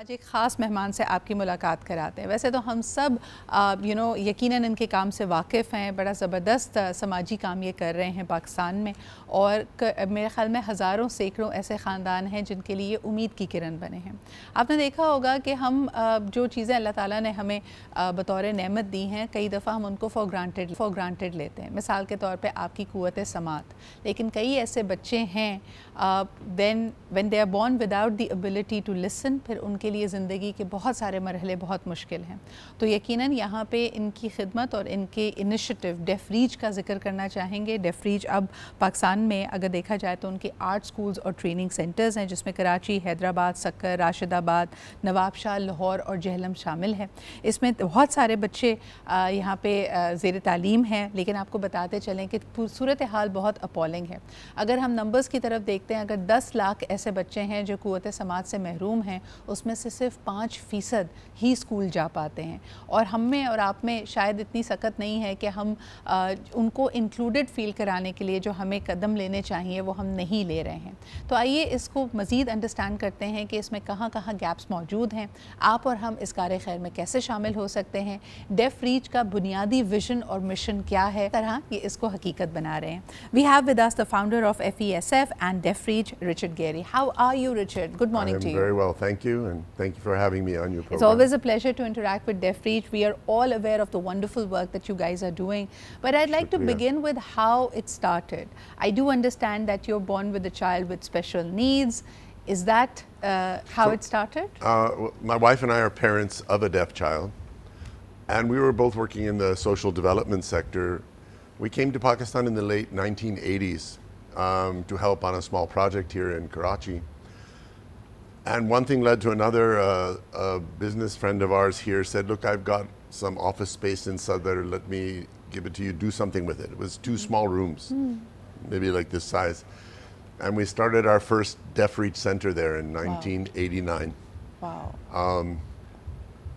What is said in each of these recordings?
आज एक ख़ास मेहमान से आपकी मुलाकात कराते हैं। वैसे तो हम सब यकीनन इनके काम से वाकिफ़ हैं, बड़ा ज़बरदस्त समाजी काम ये कर रहे हैं पाकिस्तान में, और मेरे ख़्याल में हज़ारों सैकड़ों ऐसे ख़ानदान हैं जिनके लिए उम्मीद की किरण बने हैं। आपने देखा होगा कि हम जो चीज़ें अल्लाह ताला ने हमें बतौर नेमत दी हैं, कई दफ़ा हम उनको फॉर ग्रांटेड लेते हैं। मिसाल के तौर पर आपकी क़ुव्वत समात, लेकिन कई ऐसे बच्चे हैं when they are born without the ability to listen, फिर उनके लिए ज़िंदगी के बहुत सारे मरहले बहुत मुश्किल हैं। तो यकीनन यहाँ पे इनकी खिदमत और इनके इनिशिएटिव डेफरीज का जिक्र करना चाहेंगे। डेफरीज अब पाकिस्तान में अगर देखा जाए तो उनके आर्ट स्कूल्स और ट्रेनिंग सेंटर्स हैं, जिसमें कराची, हैदराबाद, सक्कर, राशिदाबाद, नवाबशाह, लाहौर और जहलम शामिल है। इसमें बहुत सारे बच्चे यहाँ पे ज़ेर तालीम हैं, लेकिन आपको बताते चलें कि सूरत हाल बहुत अपॉलिंग है। अगर हम नंबर्स की तरफ देखते हैं, अगर 10 लाख ऐसे बच्चे हैं जो क़ुव्वत समात से महरूम हैं, उसमें से सिर्फ 5% ही स्कूल जा पाते हैं। और हम में और आप में शायद इतनी सकत नहीं है कि हम उनको इंक्लूडेड फ़ील कराने के लिए जो हमें कदम लेने चाहिए वो हम नहीं ले रहे हैं। तो आइए इसको मज़ीद अंडरस्टैंड करते हैं कि इसमें कहाँ कहाँ गैप्स मौजूद हैं, आप और हम इस कार खैर में कैसे शामिल हो सकते हैं, डेफ रीच का बुनियादी विजन और मिशन क्या है, तरह ये इसको हकीकत बना रहे हैं। We have with us the founder of FESF and Deaf Reach, Richard Geary. How are you, Richard? Good morning to you. Very well, thank you, and thank you for having me on your program. It's always a pleasure to interact with DeafReach. We are all aware of the wonderful work that you guys are doing, but I'd like to begin with how it started. I do understand that you're born with a child with special needs. Is that how it started? My wife and I are parents of a deaf child, and we were both working in the social development sector. We came to Pakistan in the late 1980s. To help on a small project here in Karachi. And one thing led to another. A business friend of ours here said, look, I've got some office space in Sadr, let me give it to you, do something with it. It was 2 small rooms, maybe like this size. And we started our first Deaf Reach Center there in 1989. Wow.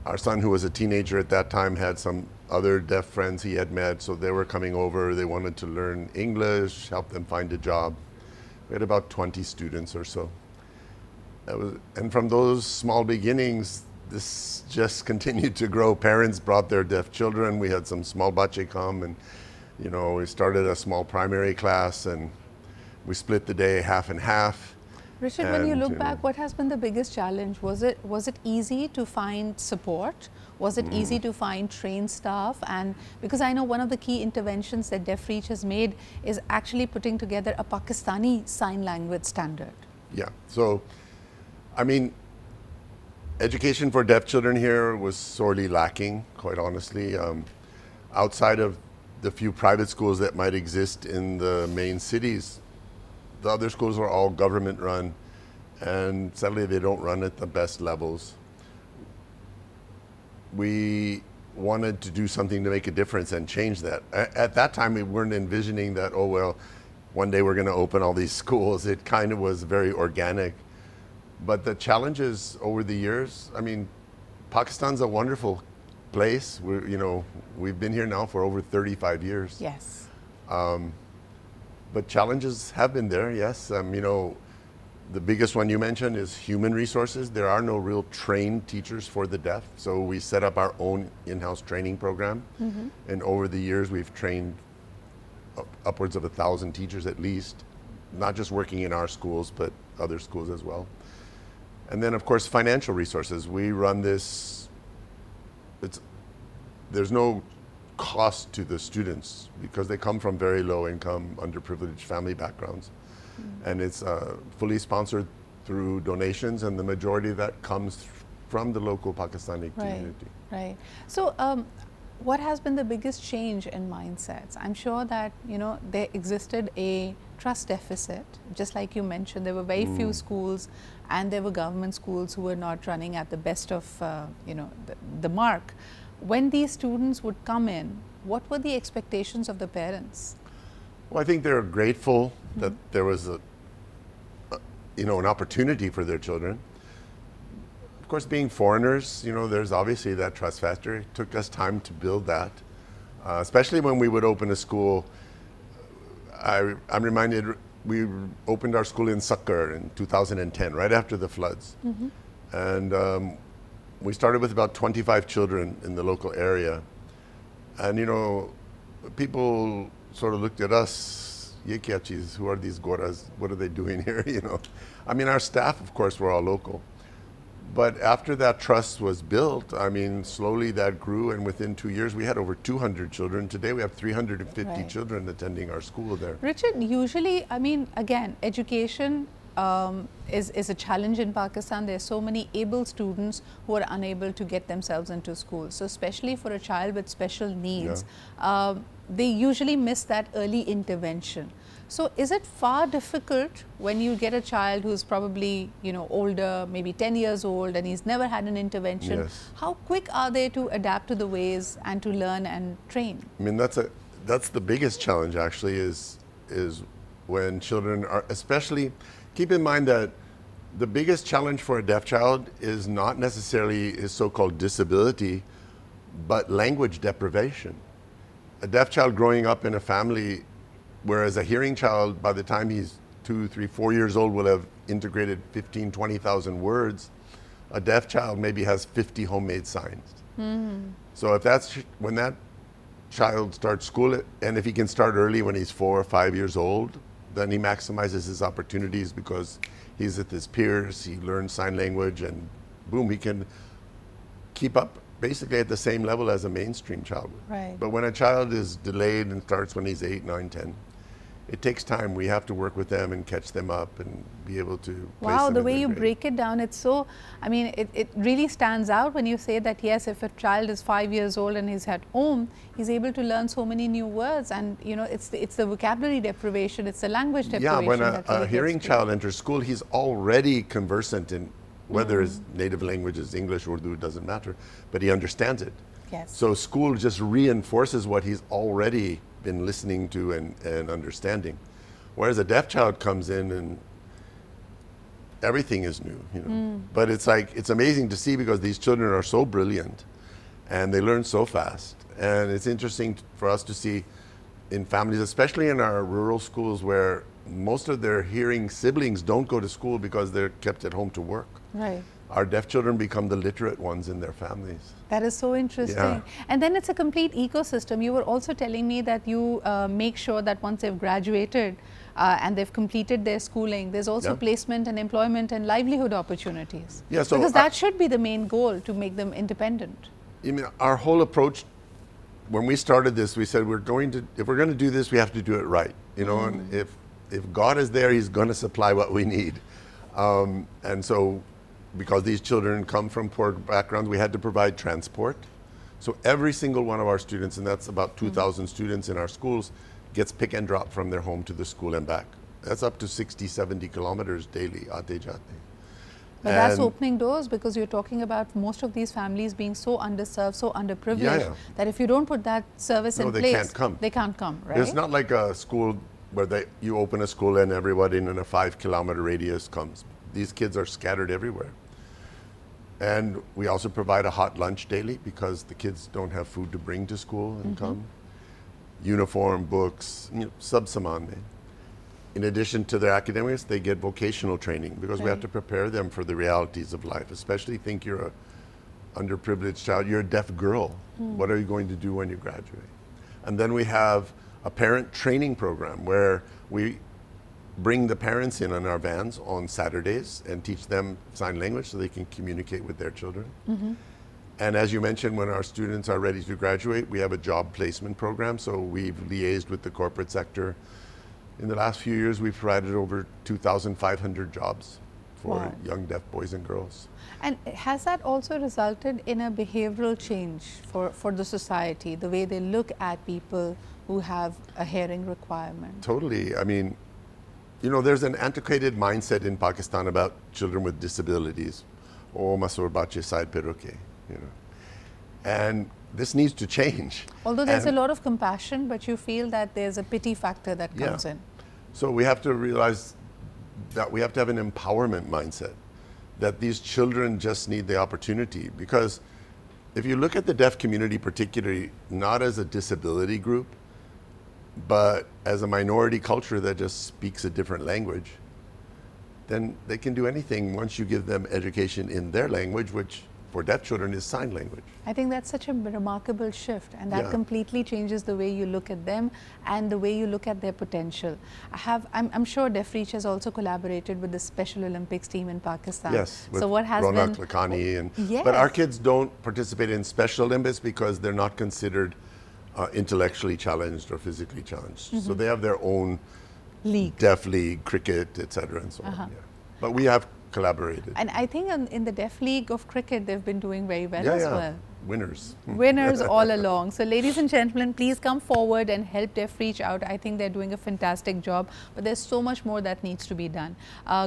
Our son, who was a teenager at that time, had some other deaf friends he had met, so they were coming over. They wanted to learn English, help them find a job. We had about 20 students or so. And from those small beginnings, this just continued to grow. Parents brought their deaf children. We had some small bache come, and we started a small primary class, and we split the day half and half. Richard, when you look back, what has been the biggest challenge? Was it easy to find support? Was it easy to find trained staff? And because I know one of the key interventions that Deaf Reach has made is actually putting together a Pakistani sign language standard. Yeah, so I mean, education for deaf children here was sorely lacking, quite honestly. Outside of the few private schools that might exist in the main cities, the other schools are all government run, and sadly they don't run at the best levels. We wanted to do something to make a difference and change that. At that time we weren't envisioning that, oh well, one day we're going to open all these schools. It kind of was very organic. But the challenges over the years, I mean, Pakistan's a wonderful place. We've been here now for over 35 years. Yes. But challenges have been there, yes. The biggest one you mentioned is human resources. There are no real trained teachers for the deaf, so we set up our own in-house training program. And over the years, we've trained upwards of 1,000 teachers at least, not just working in our schools, but other schools as well. And then, of course, financial resources. We run this, there's no cost to the students because they come from very low income, underprivileged family backgrounds. And it's fully sponsored through donations, and the majority of that comes from the local Pakistani community. Right. So what has been the biggest change in mindsets? I'm sure that there existed a trust deficit, just like you mentioned. There were very few schools, and there were government schools who were not running at the best of the mark. When these students would come in, what were the expectations of the parents? Well, I think they're grateful that there was an opportunity for their children. Of course, being foreigners, there's obviously that trust factor. It took us time to build that, especially when we would open a school. I'm reminded we opened our school in Sakar in 2010, right after the floods. And we started with about 25 children in the local area. And, you know, people sort of looked at us, ye kya cheez, who are these goras? What are they doing here, you know? I mean, our staff, of course, were all local. But after that trust was built, I mean, slowly that grew, and within 2 years, we had over 200 children. Today, we have 350 Right. children attending our school there. Richard, usually, I mean, again, education is a challenge in Pakistan. There are so many able students who are unable to get themselves into school. So especially for a child with special needs, they usually miss that early intervention. So is it far difficult when you get a child who's probably, you know, older, maybe 10 years old, and he's never had an intervention? Yes. How quick are they to adapt to the ways and to learn and train? I mean, that's the biggest challenge, actually, is when children are, especially, keep in mind that the biggest challenge for a deaf child is not necessarily his so-called disability, but language deprivation. A deaf child growing up in a family, whereas a hearing child, by the time he's 2, 3, 4 years old, will have integrated 15, 20,000 words, a deaf child maybe has 50 homemade signs. So if that's, when that child starts school, and if he can start early when he's 4 or 5 years old, then he maximizes his opportunities because he's with his peers, he learns sign language, and boom, he can keep up basically at the same level as a mainstream child would. Right. But when a child is delayed and starts when he's 8, 9, 10, it takes time. We have to work with them and catch them up and be able to place Wow, them the in way their you grade. break it down, it's so, I mean, it really stands out when you say that, yes, if a child is 5 years old and he's at home, he's able to learn so many new words, and, you know, it's the vocabulary deprivation, it's the language deprivation. Yeah, when that really a hearing gets to you. child enters school, he's already conversant in whether his native language is English or Urdu, it doesn't matter, but he understands it. Yes. So school just reinforces what he's already been listening to and understanding. Whereas a deaf child comes in and everything is new, you know. But it's like, it's amazing to see because these children are so brilliant and they learn so fast. And it's interesting for us to see in families, especially in our rural schools where most of their hearing siblings don't go to school because they're kept at home to work. Right. Our deaf children become the literate ones in their families. That is so interesting. Yeah. And then it's a complete ecosystem. You were also telling me that you make sure that once they've graduated and they've completed their schooling, there's also placement and employment and livelihood opportunities. Yeah, so because that should be the main goal, to make them independent. You mean, our whole approach, when we started this, we said if we're going to do this, we have to do it right. You know, and if God is there, He's going to supply what we need. And so, because these children come from poor backgrounds, we had to provide transport. So every single one of our students, and that's about 2,000 students in our schools, gets pick and drop from their home to the school and back. That's up to 60, 70 kilometers daily, aate jate. But that's opening doors, because you're talking about most of these families being so underserved, so underprivileged, that if you don't put that service in place, they can't come. They can't come, right? It's not like a school where you open a school and everybody in a 5-kilometer radius comes. These kids are scattered everywhere. And we also provide a hot lunch daily because the kids don't have food to bring to school and come. Uniform, books, sab saman mein. In addition to their academics, they get vocational training because we have to prepare them for the realities of life, especially think you're a underprivileged child, you're a deaf girl. What are you going to do when you graduate? And then we have a parent training program where we bring the parents in on our vans on Saturdays and teach them sign language so they can communicate with their children. And as you mentioned, when our students are ready to graduate, we have a job placement program. So we've liaised with the corporate sector. In the last few years, we've provided over 2,500 jobs for young deaf boys and girls. And has that also resulted in a behavioral change for the society, the way they look at people who have a hearing requirement? Totally. I mean, you know, there's an antiquated mindset in Pakistan about children with disabilities. Oh, masur bache side pe ruke, you know. And this needs to change. Although there's a lot of compassion, but you feel that there's a pity factor that comes in. So we have to realize that we have to have an empowerment mindset, that these children just need the opportunity. Because if you look at the deaf community particularly, not as a disability group, but as a minority culture that just speaks a different language, then they can do anything once you give them education in their language, which for deaf children is sign language. I think that's such a remarkable shift, and that completely changes the way you look at them and the way you look at their potential. I'm sure DeafReach has also collaborated with the Special Olympics team in Pakistan. Yes, with so what has Ronak been Lakhani and but our kids don't participate in Special Olympics because they're not considered intellectually challenged or physically challenged. So they have their own league, deaf league, cricket, etc. and so on. Yeah. But we have collaborated. And I think in the Deaf League of Cricket, they've been doing very well as well. Winners. Winners all along. So ladies and gentlemen, please come forward and help DeafReach out. I think they're doing a fantastic job, but there's so much more that needs to be done.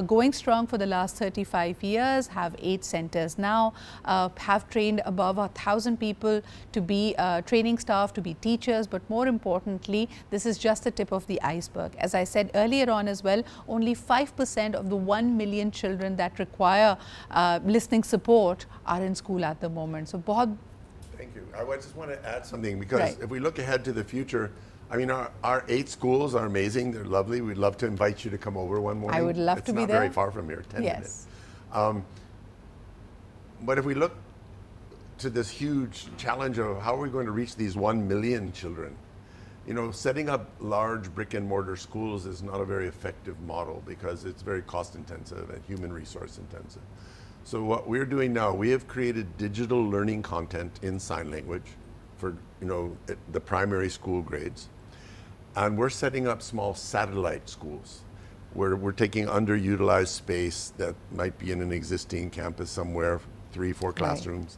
Going strong for the last 35 years, have 8 centers now, have trained above 1,000 people to be training staff, to be teachers, but more importantly, this is just the tip of the iceberg. As I said earlier on as well, only 5% of the 1 million children that require listening support are in school at the moment. So thank you. I just want to add something, because if we look ahead to the future, I mean, our 8 schools are amazing. They're lovely. We'd love to invite you to come over one morning. I would love to be there. It's not very far from here, 10 minutes. But if we look to this huge challenge of how are we going to reach these 1 million children, you know, setting up large brick and mortar schools is not a very effective model because it's very cost intensive and human resource intensive. So what we're doing now, we have created digital learning content in sign language for, you know, the primary school grades. And we're setting up small satellite schools where we're taking underutilized space that might be in an existing campus somewhere, 3, 4 classrooms.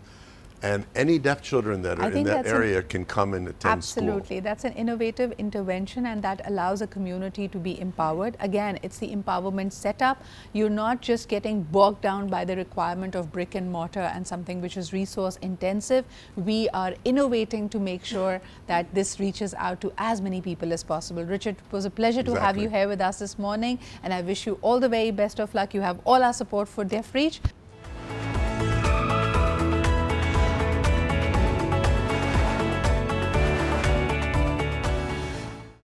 And any deaf children that are in that area can come and attend school. Absolutely. That's an innovative intervention, and that allows a community to be empowered. Again, it's the empowerment setup. You're not just getting bogged down by the requirement of brick and mortar and something which is resource intensive. We are innovating to make sure that this reaches out to as many people as possible. Richard, it was a pleasure to have you here with us this morning, and I wish you all the very best of luck. You have all our support for DeafReach.